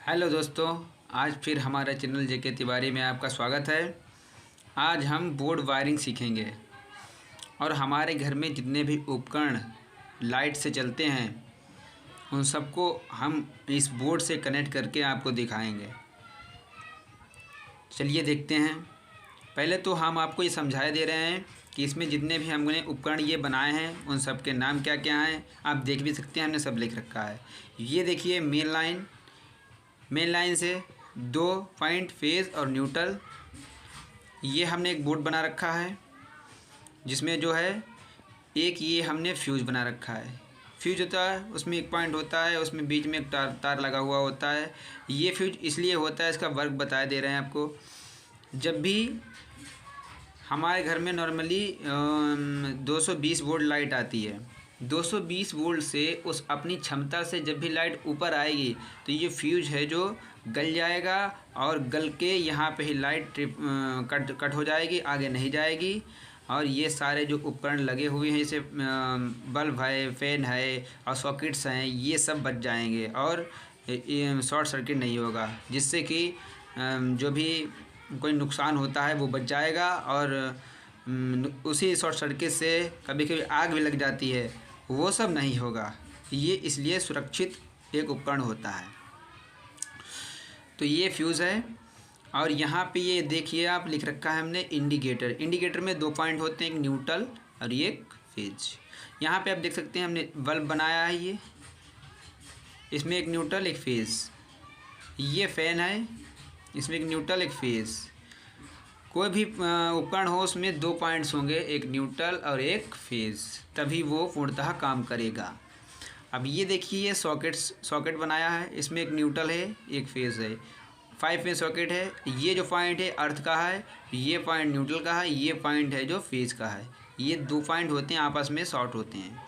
Hello दोस्तों, आज फिर हमारे चैनल जेके तिवारी में आपका स्वागत है। आज हम बोर्ड वायरिंग सीखेंगे और हमारे घर में जितने भी उपकरण लाइट से चलते हैं उन सबको हम इस बोर्ड से कनेक्ट करके आपको दिखाएंगे। चलिए देखते हैं। पहले तो हम आपको ये समझाए दे रहे हैं कि इसमें जितने भी हमने उपकरण ये बनाए हैं उन सब के नाम क्या क्या हैं। आप देख भी सकते हैं, हमने सब लिख रखा है। ये देखिए मेन लाइन से 2 पॉइंट फेज़ और न्यूट्रल। ये हमने एक बोर्ड बना रखा है जिसमें जो है एक ये हमने फ्यूज़ बना रखा है। फ्यूज होता है, उसमें एक पॉइंट होता है, उसमें बीच में एक तार लगा हुआ होता है। ये फ्यूज इसलिए होता है, इसका वर्क बताया दे रहे हैं आपको। जब भी हमारे घर में नॉर्मली 220 वोल्ट लाइट आती है, 220 वोल्ट से उस अपनी क्षमता से जब भी लाइट ऊपर आएगी तो ये फ्यूज है जो गल जाएगा और गल के यहाँ पे ही लाइट कट हो जाएगी, आगे नहीं जाएगी। और ये सारे जो उपकरण लगे हुए हैं जैसे बल्ब है, फैन है और सॉकेट्स हैं, ये सब बच जाएंगे और शॉर्ट सर्किट नहीं होगा, जिससे कि जो भी कोई नुकसान होता है वो बच जाएगा। और उसी शॉर्ट सर्किट से कभी कभी आग भी लग जाती है, वो सब नहीं होगा। ये इसलिए सुरक्षित एक उपकरण होता है। तो ये फ्यूज़ है और यहाँ पे ये देखिए आप लिख रखा है हमने इंडिकेटर। इंडिकेटर में 2 पॉइंट होते हैं, एक न्यूट्रल और एक फेज। यहाँ पे आप देख सकते हैं हमने बल्ब बनाया है, ये इसमें एक न्यूट्रल एक फेज। ये फैन है, इसमें एक न्यूट्रल एक फेज। कोई भी उपकरण हो उसमें 2 पॉइंट्स होंगे, एक न्यूट्रल और एक फेज, तभी वो पूर्णतः काम करेगा। अब ये देखिए ये सॉकेट बनाया है, इसमें एक न्यूट्रल है एक फेज है, 5 पिन सॉकेट है। ये जो पॉइंट है अर्थ का है, ये पॉइंट न्यूट्रल का है, ये पॉइंट है जो फेज का है। ये 2 पॉइंट होते हैं, आपस में शॉर्ट होते हैं।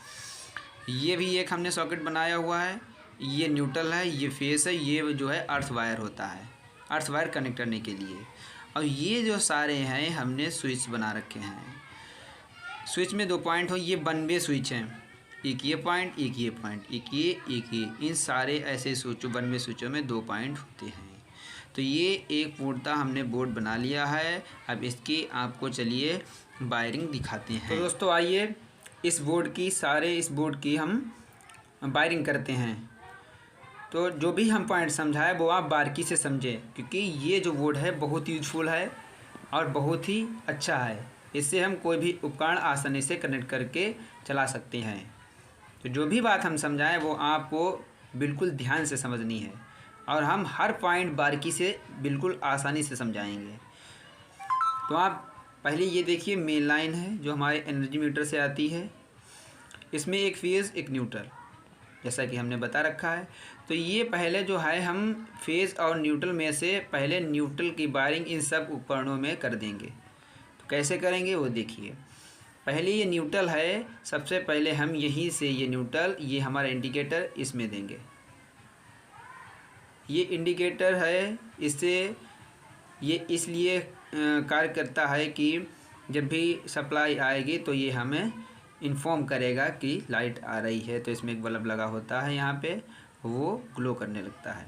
ये भी एक हमने सॉकेट बनाया हुआ है, ये न्यूट्रल है, ये फेज है, ये जो है अर्थ वायर होता है, अर्थ वायर कनेक्ट करने के लिए। और ये जो सारे हैं हमने स्विच बना रखे हैं। स्विच में 2 पॉइंट हो, ये 1 वे स्विच हैं, एक ये पॉइंट एक ये पॉइंट, एक ये। इन सारे ऐसे स्विचों 1 वे स्विचों में 2 पॉइंट होते हैं। तो ये एक पूर्णतः हमने बोर्ड बना लिया है। अब इसकी आपको चलिए वायरिंग दिखाते हैं। तो दोस्तों आइए इस बोर्ड की हम वायरिंग करते हैं। तो जो भी हम पॉइंट समझाए वो आप बारीकी से समझें, क्योंकि ये जो बोर्ड है बहुत यूजफुल है और बहुत ही अच्छा है। इससे हम कोई भी उपकरण आसानी से कनेक्ट करके चला सकते हैं। तो जो भी बात हम समझाएं वो आपको बिल्कुल ध्यान से समझनी है और हम हर पॉइंट बारीकी से बिल्कुल आसानी से समझाएंगे। तो आप पहले ये देखिए मेन लाइन है जो हमारे एनर्जी मीटर से आती है, इसमें एक फेज़ एक न्यूट्रल जैसा कि हमने बता रखा है। तो ये पहले जो है हम फेज़ और न्यूट्रल में से पहले न्यूट्रल की वायरिंग इन सब उपकरणों में कर देंगे। तो कैसे करेंगे वो देखिए। पहले ये न्यूट्रल है, सबसे पहले हम यहीं से ये न्यूट्रल, ये हमारा इंडिकेटर इसमें देंगे। ये इंडिकेटर है, इससे ये इसलिए कार्य करता है कि जब भी सप्लाई आएगी तो ये हमें इन्फॉर्म करेगा कि लाइट आ रही है। तो इसमें एक बल्ब लगा होता है, यहाँ पे वो ग्लो करने लगता है।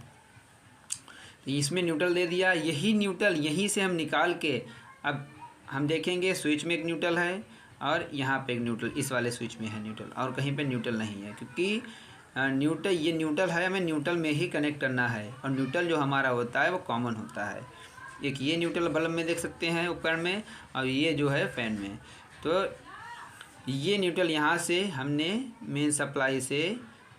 तो इसमें न्यूट्रल दे दिया। यही न्यूट्रल यहीं से हम निकाल के अब हम देखेंगे स्विच में एक न्यूट्रल है और यहाँ पे एक न्यूट्रल, इस वाले स्विच में है न्यूट्रल और कहीं पे न्यूट्रल नहीं है, क्योंकि ये न्यूट्रल है, हमें न्यूट्रल में ही कनेक्ट करना है। और न्यूट्रल जो हमारा होता है वो कॉमन होता है। एक ये न्यूट्रल बल्ब में देख सकते हैं उपकरण में, और ये जो है फैन में। तो ये न्यूट्रल यहाँ से हमने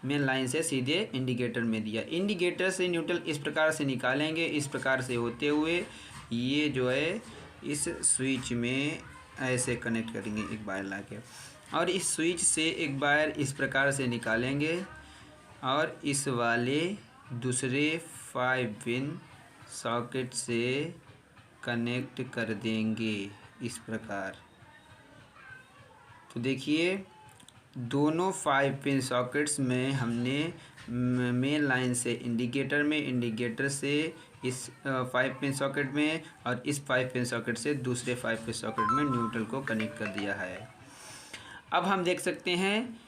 मेन लाइन से सीधे इंडिकेटर में दिया। इंडिकेटर से न्यूट्रल इस प्रकार से निकालेंगे, इस प्रकार से होते हुए ये जो है इस स्विच में ऐसे कनेक्ट करेंगे एक वायर ला के, और इस स्विच से एक वायर इस प्रकार से निकालेंगे और इस वाले दूसरे 5 पिन सॉकेट से कनेक्ट कर देंगे इस प्रकार। तो देखिए दोनों 5 पिन सॉकेट्स में हमने मेन लाइन से इंडिकेटर से इस 5 पिन सॉकेट में और इस 5 पिन सॉकेट से दूसरे 5 पिन सॉकेट में न्यूट्रल को कनेक्ट कर दिया है। अब हम देख सकते हैं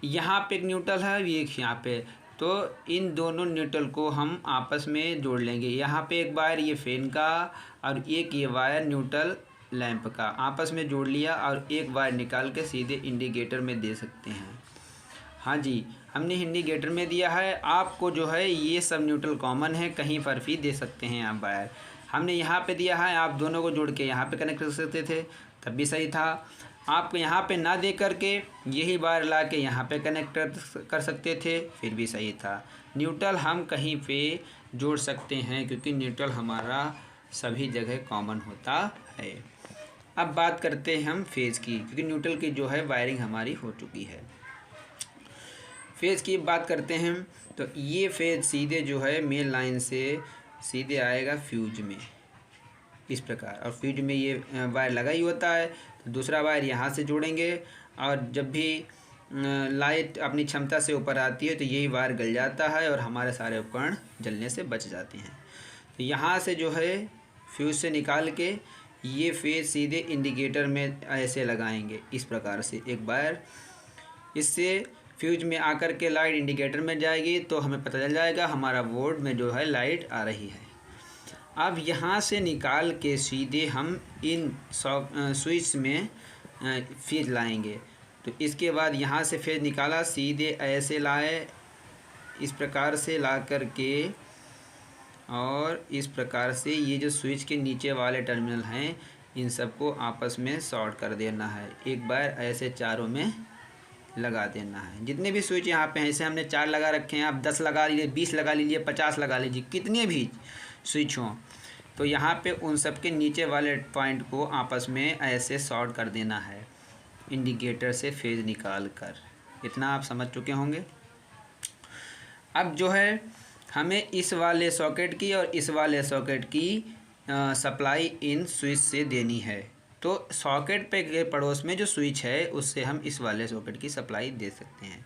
यहाँ पे एक न्यूट्रल है, ये यहाँ पे तो इन दोनों न्यूट्रल को हम आपस में जोड़ लेंगे। यहाँ पे एक वायर ये फ़ैन का और एक ये वायर न्यूट्रल लैंप का आपस में जोड़ लिया और एक वायर निकाल के सीधे इंडिकेटर में दे सकते हैं। हाँ जी, हमने इंडिकेटर में दिया है। आपको जो है ये सब न्यूट्रल कॉमन है, कहीं पर भी दे सकते हैं आप वायर। हमने यहाँ पे दिया है, आप दोनों को जोड़ के यहाँ पे कनेक्ट कर सकते थे, तब भी सही था। आप यहाँ पे ना दे करके यही वायर ला के यहाँ पे कनेक्ट कर सकते थे, फिर भी सही था। न्यूट्रल हम कहीं पे जोड़ सकते हैं क्योंकि न्यूट्रल हमारा सभी जगह कॉमन होता है। अब बात करते हैं हम फेज़ की, क्योंकि न्यूट्रल की जो है वायरिंग हमारी हो चुकी है। फेज़ की बात करते हैं तो ये फेज़ सीधे जो है मेन लाइन से सीधे आएगा फ्यूज में इस प्रकार, और फ्यूज में ये वायर लगा ही होता है। तो दूसरा वायर यहाँ से जोड़ेंगे और जब भी लाइट अपनी क्षमता से ऊपर आती है तो यही वायर गल जाता है और हमारे सारे उपकरण जलने से बच जाते हैं। तो यहाँ से जो है फ्यूज से निकाल के ये फेज़ सीधे इंडिकेटर में ऐसे लगाएंगे इस प्रकार से एक वायर। इससे फ्यूज में आकर के लाइट इंडिकेटर में जाएगी तो हमें पता चल जाएगा हमारा बोर्ड में जो है लाइट आ रही है। अब यहाँ से निकाल के सीधे हम इन स्विच में फेज लाएंगे। तो इसके बाद यहाँ से फेज निकाला, सीधे ऐसे लाए इस प्रकार से ला कर के, और इस प्रकार से ये जो स्विच के नीचे वाले टर्मिनल हैं इन सबको आपस में शॉर्ट कर देना है। एक बार ऐसे चारों में लगा देना है। जितने भी स्विच यहाँ पे हैं, ऐसे हमने 4 लगा रखे हैं, आप 10 लगा लीजिए, 20 लगा लीजिए, 50 लगा लीजिए, कितने भी स्विच हों, तो यहाँ पे उन सब के नीचे वाले पॉइंट को आपस में ऐसे शॉर्ट कर देना है इंडिकेटर से फेज निकाल कर। इतना आप समझ चुके होंगे। अब जो है हमें इस वाले सॉकेट की और इस वाले सॉकेट की सप्लाई इन स्विच से देनी है। तो सॉकेट पे के पड़ोस में जो स्विच है उससे हम इस वाले सॉकेट की सप्लाई दे सकते हैं।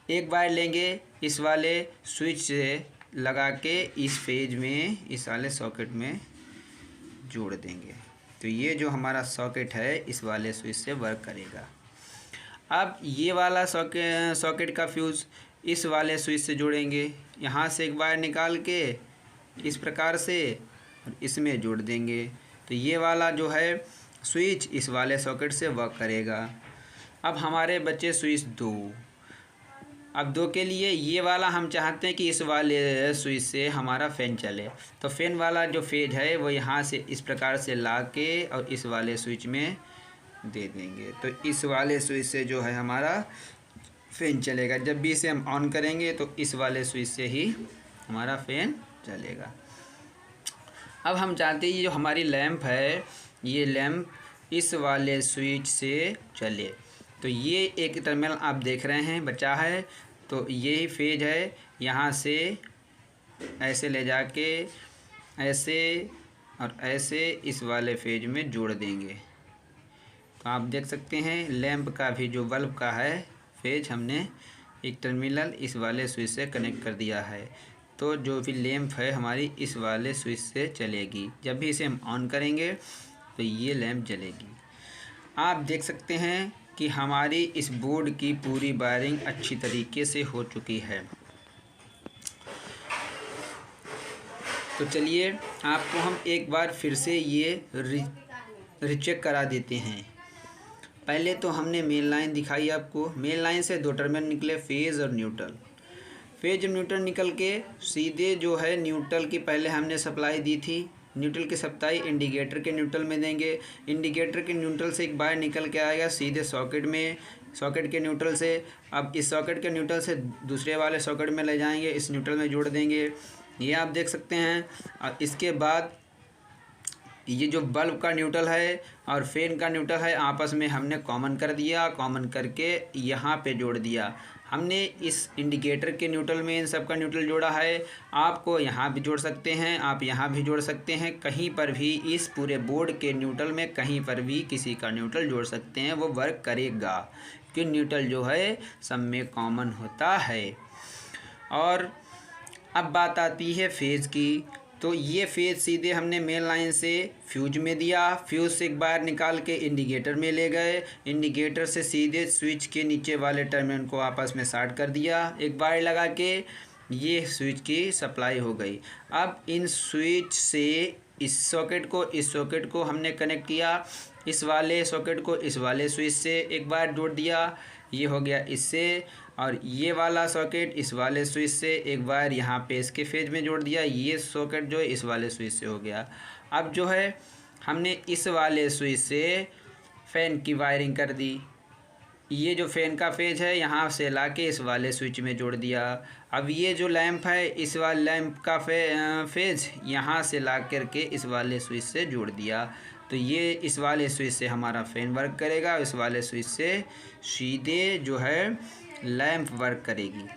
एक वायर लेंगे इस वाले स्विच से लगा के इस फेज में इस वाले सॉकेट में जोड़ देंगे। तो ये जो हमारा सॉकेट है इस वाले स्विच से वर्क करेगा। अब ये वाला सॉकेट का फ्यूज़ इस वाले स्विच से जोड़ेंगे। यहाँ से एक वायर निकाल के इस प्रकार से इसमें जोड़ देंगे। तो ये वाला जो है स्विच इस वाले सॉकेट से वर्क करेगा। अब हमारे बच्चे स्विच 2। अब 2 के लिए ये वाला हम चाहते हैं कि इस वाले स्विच से हमारा फ़ैन चले। तो फ़ैन वाला जो फेज है वो यहाँ से इस प्रकार से ला के और इस वाले स्विच में दे देंगे। तो इस वाले स्विच से जो है हमारा फ़ैन चलेगा। जब भी इसे हम ऑन करेंगे तो इस वाले स्विच से ही हमारा फ़ैन चलेगा। अब हम चाहते हैं ये जो हमारी लैंप है, ये लैंप इस वाले स्विच से चले। तो ये एक टर्मिनल आप देख रहे हैं बचा है, तो यही फेज है। यहाँ से ऐसे ले जाके ऐसे और ऐसे इस वाले फेज में जोड़ देंगे। तो आप देख सकते हैं लैंप का भी जो बल्ब का है फेज हमने एक टर्मिनल इस वाले स्विच से कनेक्ट कर दिया है। तो जो भी लैंप है हमारी इस वाले स्विच से चलेगी। जब भी इसे हम ऑन करेंगे तो ये लैंप जलेगी। आप देख सकते हैं कि हमारी इस बोर्ड की पूरी वायरिंग अच्छी तरीके से हो चुकी है। तो चलिए आपको हम एक बार फिर से ये रीचेक करा देते हैं। पहले तो हमने मेन लाइन दिखाई आपको। मेन लाइन से 2 टर्मिनल निकले, फेज़ और न्यूट्रल। फेज और न्यूट्रल निकल के सीधे जो है न्यूट्रल की पहले हमने सप्लाई दी थी। न्यूट्रल की सप्लाई इंडिकेटर के न्यूट्रल में देंगे। इंडिकेटर के न्यूट्रल से एक वायर निकल के आएगा सीधे सॉकेट में, सॉकेट के न्यूट्रल से। अब इस सॉकेट के न्यूट्रल से दूसरे वाले सॉकेट में ले जाएंगे, इस न्यूट्रल में जोड़ देंगे। ये आप देख सकते हैं। और इसके बाद ये जो बल्ब का न्यूट्रल है और फैन का न्यूट्रल है आपस में हमने कॉमन कर दिया। कॉमन करके यहाँ पे जोड़ दिया। हमने इस इंडिकेटर के न्यूट्रल में इन सब का न्यूट्रल जोड़ा है। आपको यहाँ भी जोड़ सकते हैं, आप यहाँ भी जोड़ सकते हैं। कहीं पर भी इस पूरे बोर्ड के न्यूट्रल में कहीं पर भी किसी का न्यूट्रल जोड़ सकते हैं, वो वर्क करेगा कि न्यूट्रल जो है सब में कॉमन होता है। और अब बात आती है फेज़ की। तो ये फेज सीधे हमने मेन लाइन से फ्यूज में दिया, फ्यूज से एक बार निकाल के इंडिकेटर में ले गए, इंडिकेटर से सीधे स्विच के नीचे वाले टर्मिनल को आपस में शॉर्ट कर दिया एक बार लगा के। ये स्विच की सप्लाई हो गई। अब इन स्विच से इस सॉकेट को हमने कनेक्ट किया, इस वाले सॉकेट को इस वाले स्विच से एक बार जोड़ दिया, ये हो गया इससे, और ये वाला सॉकेट इस वाले स्विच से एक बार यहाँ पे इसके फेज में जोड़ दिया, ये सॉकेट जो है इस वाले स्विच से हो गया। अब जो है हमने इस वाले स्विच से फ़ैन की वायरिंग कर दी, ये जो फ़ैन का फेज है यहाँ से लाके इस वाले स्विच में जोड़ दिया। अब ये जो लैंप है इस वाले लैंप का फेज यहाँ से ला करके इस वाले स्विच से जोड़ दिया, तो ये इस वाले स्विच से हमारा फ़ैन वर्क करेगा, इस वाले स्विच से सीधे जो है लैंप वर्क करेगी।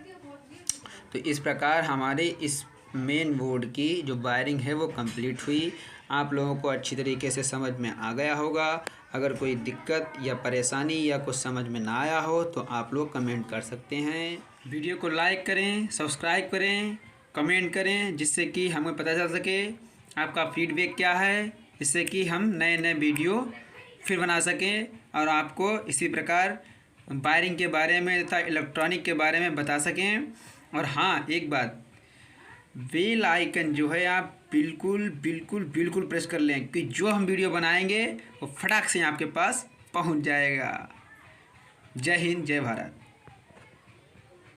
तो इस प्रकार हमारे इस मेन बोर्ड की जो वायरिंग है वो कंप्लीट हुई। आप लोगों को अच्छी तरीके से समझ में आ गया होगा। अगर कोई दिक्कत या परेशानी या कुछ समझ में ना आया हो तो आप लोग कमेंट कर सकते हैं। वीडियो को लाइक करें, सब्सक्राइब करें, कमेंट करें, जिससे कि हमें पता चल सके आपका फीडबैक क्या है, जिससे कि हम नए नए वीडियो फिर बना सकें और आपको इसी प्रकार वायरिंग के बारे में तथा इलेक्ट्रॉनिक के बारे में बता सकें। और हाँ, एक बात, बेल आइकन जो है आप बिल्कुल बिल्कुल बिल्कुल प्रेस कर लें कि जो हम वीडियो बनाएंगे वो फटाक से आपके पास पहुंच जाएगा। जय हिंद, जय भारत।